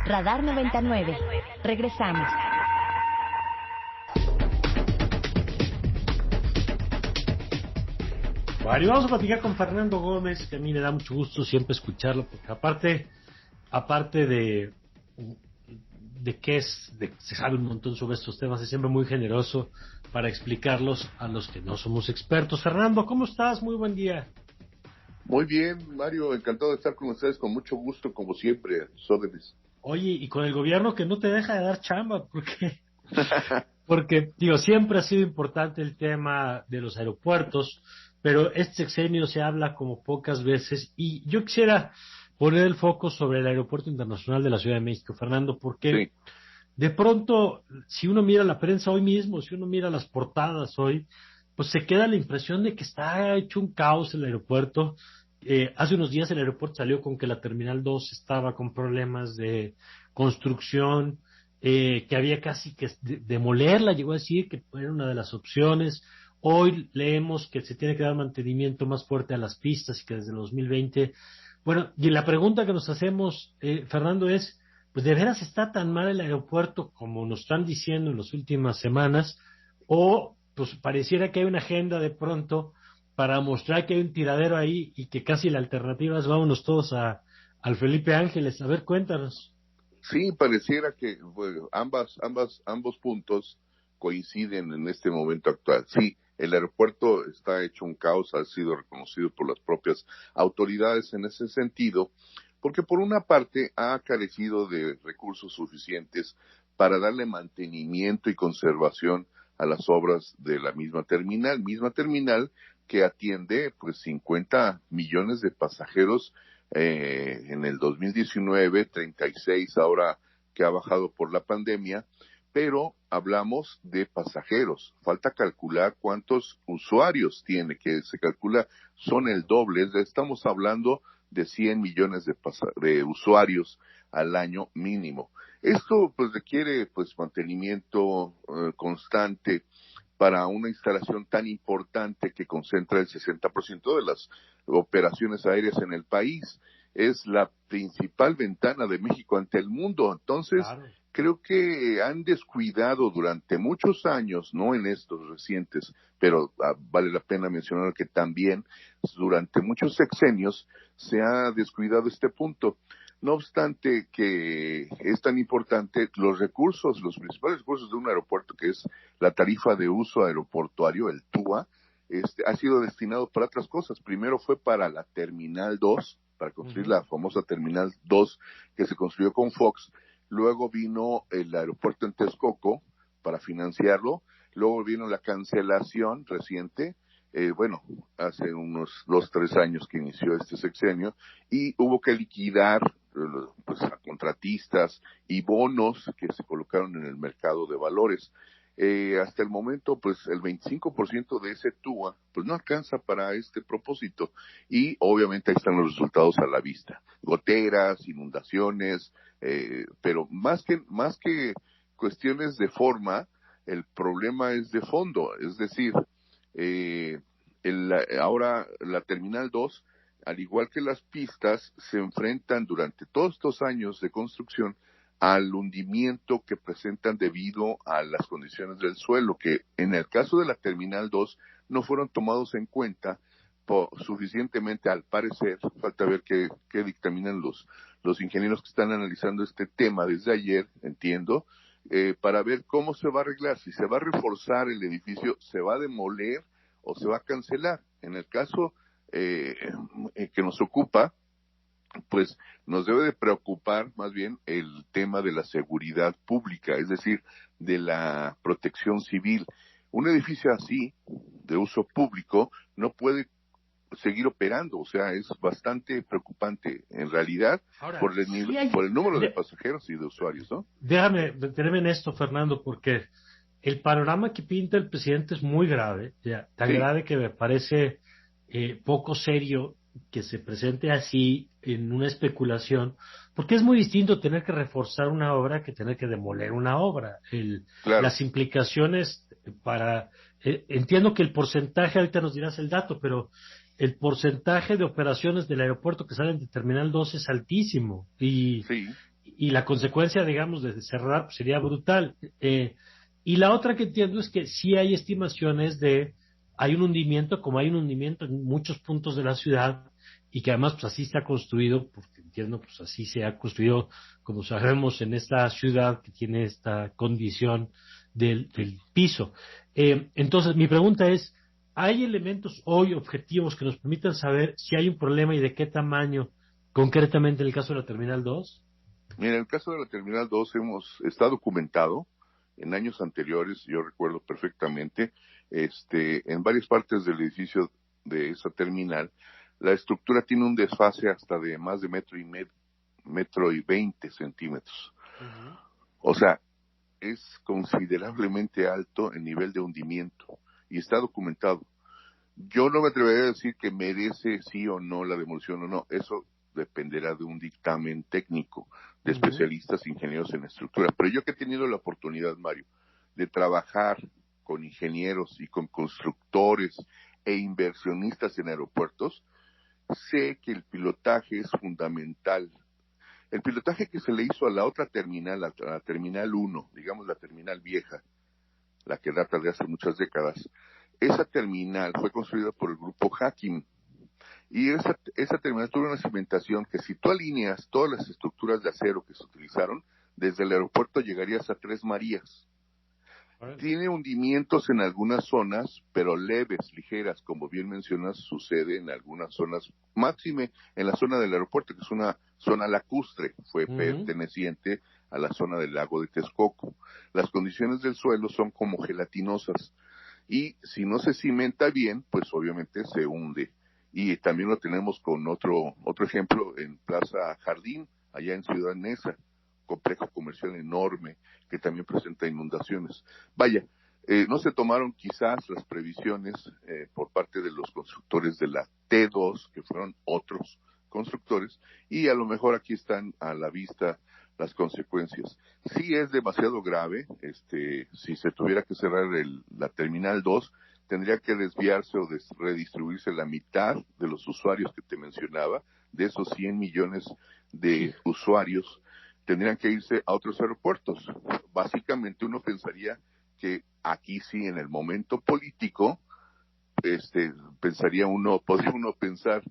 Radar 99. Regresamos. Bueno, y vamos a platicar con Fernando Gómez, que a mí me da mucho gusto siempre escucharlo, porque aparte de que se sabe un montón sobre estos temas, es siempre muy generoso para explicarlos a los que no somos expertos. Fernando, ¿cómo estás? Muy buen día. Muy bien, Mario, encantado de estar con ustedes, con mucho gusto, como siempre, a sus órdenes. Oye, y con el gobierno que no te deja de dar chamba, porque digo, siempre ha sido importante el tema de los aeropuertos, pero este sexenio se habla como pocas veces, y yo quisiera poner el foco sobre el Aeropuerto Internacional de la Ciudad de México, Fernando, porque Sí. de pronto, si uno mira la prensa hoy mismo, si uno mira las portadas hoy, pues se queda la impresión de que está hecho un caos el aeropuerto. Hace unos días el aeropuerto salió con que la Terminal 2 estaba con problemas de construcción, que había casi que demolerla, llegó a decir que era una de las opciones. Hoy leemos que se tiene que dar mantenimiento más fuerte a las pistas y que desde el 2020. Bueno, y la pregunta que nos hacemos, Fernando, es, pues ¿de veras está tan mal el aeropuerto como nos están diciendo en las últimas semanas? O pues pareciera que hay una agenda de pronto para mostrar que hay un tiradero ahí y que casi la alternativa es vámonos todos al Felipe Ángeles. A ver, cuéntanos. Sí, pareciera que bueno, ambos puntos coinciden en este momento actual. Sí, el aeropuerto está hecho un caos, ha sido reconocido por las propias autoridades en ese sentido, porque por una parte ha carecido de recursos suficientes para darle mantenimiento y conservación a las obras de la misma terminal que atiende pues 50 millones de pasajeros en el 2019, 36 ahora que ha bajado por la pandemia, pero hablamos de pasajeros. Falta calcular cuántos usuarios tiene, que se calcula son el doble. Estamos hablando de 100 millones de usuarios al año mínimo. Esto pues requiere pues mantenimiento constante para una instalación tan importante que concentra el 60% de las operaciones aéreas en el país. Es la principal ventana de México ante el mundo. Entonces, Claro. creo que han descuidado durante muchos años, no en estos recientes, pero vale la pena mencionar que también durante muchos sexenios se ha descuidado este punto. No obstante que es tan importante, los principales recursos de un aeropuerto, que es la tarifa de uso aeroportuario, el TUA, ha sido destinado para otras cosas. Primero fue para la Terminal 2, para construir la famosa Terminal 2 que se construyó con Fox. Luego vino el aeropuerto en Texcoco para financiarlo. Luego vino la cancelación reciente, hace unos 2-3 años que inició este sexenio, y hubo que liquidar pues a contratistas y bonos que se colocaron en el mercado de valores. Hasta el momento, pues el 25% de ese TUA, pues no alcanza para este propósito, y obviamente ahí están los resultados a la vista: goteras, inundaciones, pero más que cuestiones de forma, el problema es de fondo. Es decir, ahora la Terminal 2, al igual que las pistas, se enfrentan durante todos estos años de construcción al hundimiento que presentan debido a las condiciones del suelo, que en el caso de la Terminal 2 no fueron tomados en cuenta suficientemente, al parecer. Falta ver qué dictaminan los ingenieros que están analizando este tema desde ayer, entiendo, para ver cómo se va a arreglar, si se va a reforzar el edificio, se va a demoler o se va a cancelar. En el caso que nos ocupa, pues nos debe de preocupar más bien el tema de la seguridad pública, es decir, de la protección civil. Un edificio así, de uso público, no puede seguir operando, o sea, es bastante preocupante en realidad. Ahora, por el número de de- pasajeros y de usuarios, ¿no? déjame detenerme en esto, Fernando, porque el panorama que pinta el presidente es muy grave, ya, tan Sí, grave que me parece poco serio que se presente así en una especulación, porque es muy distinto tener que reforzar una obra que tener que demoler una obra. claro. Las implicaciones entiendo que el porcentaje, ahorita nos dirás el dato, pero el porcentaje de operaciones del aeropuerto que salen de Terminal 2 es altísimo, Sí, y la consecuencia, digamos, de cerrar pues, sería brutal. Y la otra que entiendo es que sí hay estimaciones hay un hundimiento, como hay un hundimiento en muchos puntos de la ciudad, y que además pues así está construido, porque entiendo, pues así se ha construido, como sabemos, en esta ciudad que tiene esta condición del piso. Entonces, mi pregunta es, ¿hay elementos hoy objetivos que nos permitan saber si hay un problema y de qué tamaño, concretamente en el caso de la Terminal 2? Mira, en el caso de la Terminal 2 está documentado en años anteriores, yo recuerdo perfectamente, en varias partes del edificio de esa terminal, la estructura tiene un desfase hasta de más de metro y 20 centímetros. Uh-huh. O sea, es considerablemente alto el nivel de hundimiento y está documentado. Yo no me atrevería a decir que merece sí o no la demolición o no, eso dependerá de un dictamen técnico de especialistas ingenieros en estructura. Pero yo que he tenido la oportunidad, Mario, de trabajar con ingenieros y con constructores e inversionistas en aeropuertos, sé que el pilotaje es fundamental. El pilotaje que se le hizo a la otra terminal, a la Terminal 1, digamos la terminal vieja, la que data de hace muchas décadas, esa terminal fue construida por el grupo Hacking. Y esa terminal tuvo una cimentación que si tú alineas todas las estructuras de acero que se utilizaron, desde el aeropuerto llegarías a Tres Marías. Tiene hundimientos en algunas zonas, pero leves, ligeras, como bien mencionas, sucede en algunas zonas, máxime en la zona del aeropuerto, que es una zona lacustre, fue perteneciente a la zona del lago de Texcoco. Las condiciones del suelo son como gelatinosas, y si no se cimenta bien, pues obviamente se hunde. Y también lo tenemos con otro ejemplo en Plaza Jardín, allá en Ciudad Neza, complejo comercial enorme que también presenta inundaciones. Vaya, no se tomaron quizás las previsiones por parte de los constructores de la T2, que fueron otros constructores, y a lo mejor aquí están a la vista las consecuencias. Sí es demasiado grave, si se tuviera que cerrar la Terminal 2, tendría que desviarse o redistribuirse la mitad de los usuarios que te mencionaba, de esos 100 millones de usuarios, tendrían que irse a otros aeropuertos. Básicamente uno pensaría que aquí sí, en el momento político, podría uno pensar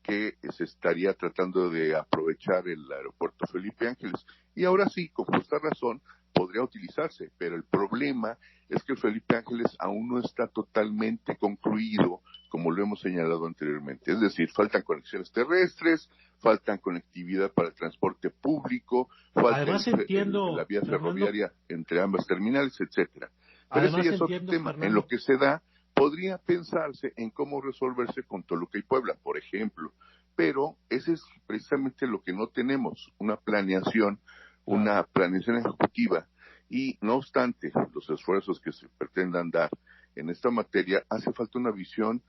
que se estaría tratando de aprovechar el aeropuerto Felipe Ángeles. Y ahora sí, con justa razón, podría utilizarse, pero el problema es que el Felipe Ángeles aún no está totalmente concluido, como lo hemos señalado anteriormente. Es decir, faltan conexiones terrestres, faltan conectividad para el transporte público, falta Además entiendo, la vía Fernando, ferroviaria entre ambas terminales, etcétera. Pero ese además ya es otro entiendo, tema. Fernando, En lo que se da, podría pensarse en cómo resolverse con Toluca y Puebla, por ejemplo. Pero ese es precisamente lo que no tenemos, una planeación ejecutiva. Y no obstante los esfuerzos que se pretendan dar en esta materia, hace falta una visión,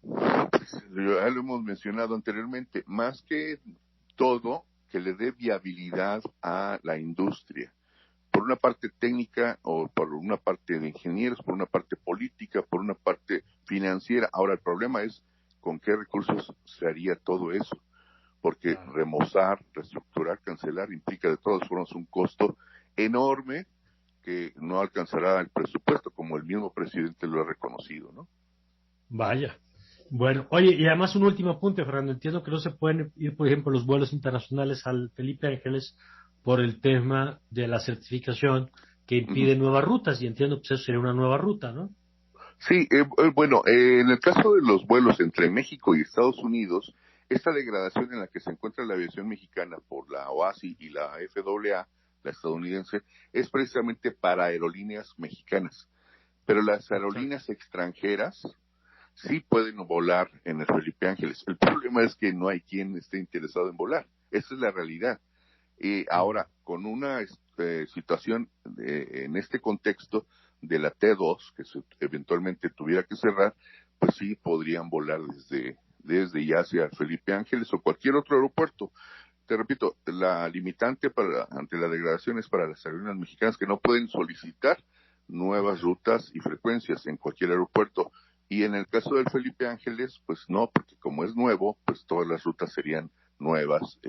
pues, ya lo hemos mencionado anteriormente, más que todo, que le dé viabilidad a la industria. Por una parte técnica, o por una parte de ingenieros, por una parte política, por una parte financiera. Ahora el problema es con qué recursos se haría todo eso, porque remozar, reestructurar, cancelar implica de todas formas un costo enorme que no alcanzará el presupuesto, como el mismo presidente lo ha reconocido, ¿no? Vaya. Bueno, oye, y además un último apunte, Fernando. Entiendo que no se pueden ir, por ejemplo, los vuelos internacionales al Felipe Ángeles por el tema de la certificación que impide nuevas rutas, y entiendo que eso sería una nueva ruta, ¿no? Sí, bueno, en el caso de los vuelos entre México y Estados Unidos, esta degradación en la que se encuentra la aviación mexicana por la OASI y la FAA, la estadounidense, es precisamente para aerolíneas mexicanas. Pero las aerolíneas extranjeras sí pueden volar en el Felipe Ángeles. El problema es que no hay quien esté interesado en volar. Esa es la realidad. Y ahora, con una situación en este contexto de la T2, que eventualmente tuviera que cerrar, pues sí podrían volar desde ya hacia Felipe Ángeles o cualquier otro aeropuerto. Te repito, la limitante ante la degradación es para las aerolíneas mexicanas, que no pueden solicitar nuevas rutas y frecuencias en cualquier aeropuerto. Y en el caso del Felipe Ángeles, pues no, porque como es nuevo, pues todas las rutas serían nuevas,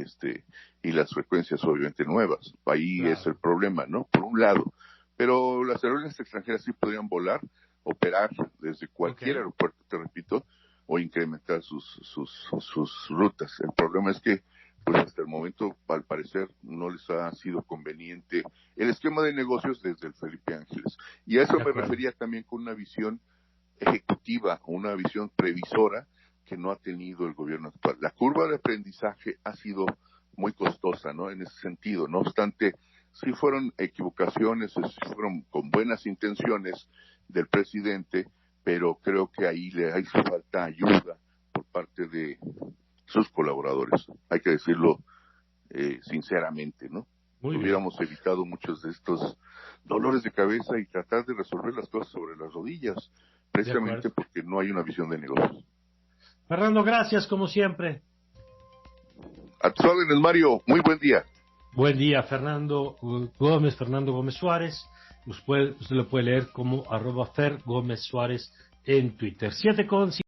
y las frecuencias obviamente nuevas. Ahí Claro. es el problema, ¿no? Por un lado. Pero las aerolíneas extranjeras sí podrían volar, operar desde cualquier aeropuerto, te repito, o incrementar sus rutas. El problema es que, pues hasta el momento, al parecer, no les ha sido conveniente el esquema de negocios desde el Felipe Ángeles. Y a eso De me acuerdo. refería también con una visión ejecutiva, una visión previsora que no ha tenido el gobierno actual. La curva de aprendizaje ha sido muy costosa, ¿no? En ese sentido. No obstante, sí fueron equivocaciones, sí fueron con buenas intenciones del presidente, pero creo que ahí le hizo falta ayuda por parte de sus colaboradores. Hay que decirlo sinceramente, ¿no? Muy bien. Hubiéramos evitado muchos de estos dolores de cabeza y tratar de resolver las cosas sobre las rodillas, De acuerdo. precisamente porque no hay una visión de negocios. Fernando, gracias como siempre. A tus órdenes, Mario, muy buen día. Buen día, Fernando Gómez Suárez. Usted lo puede leer como @FerGómez Suárez en Twitter. 7:50.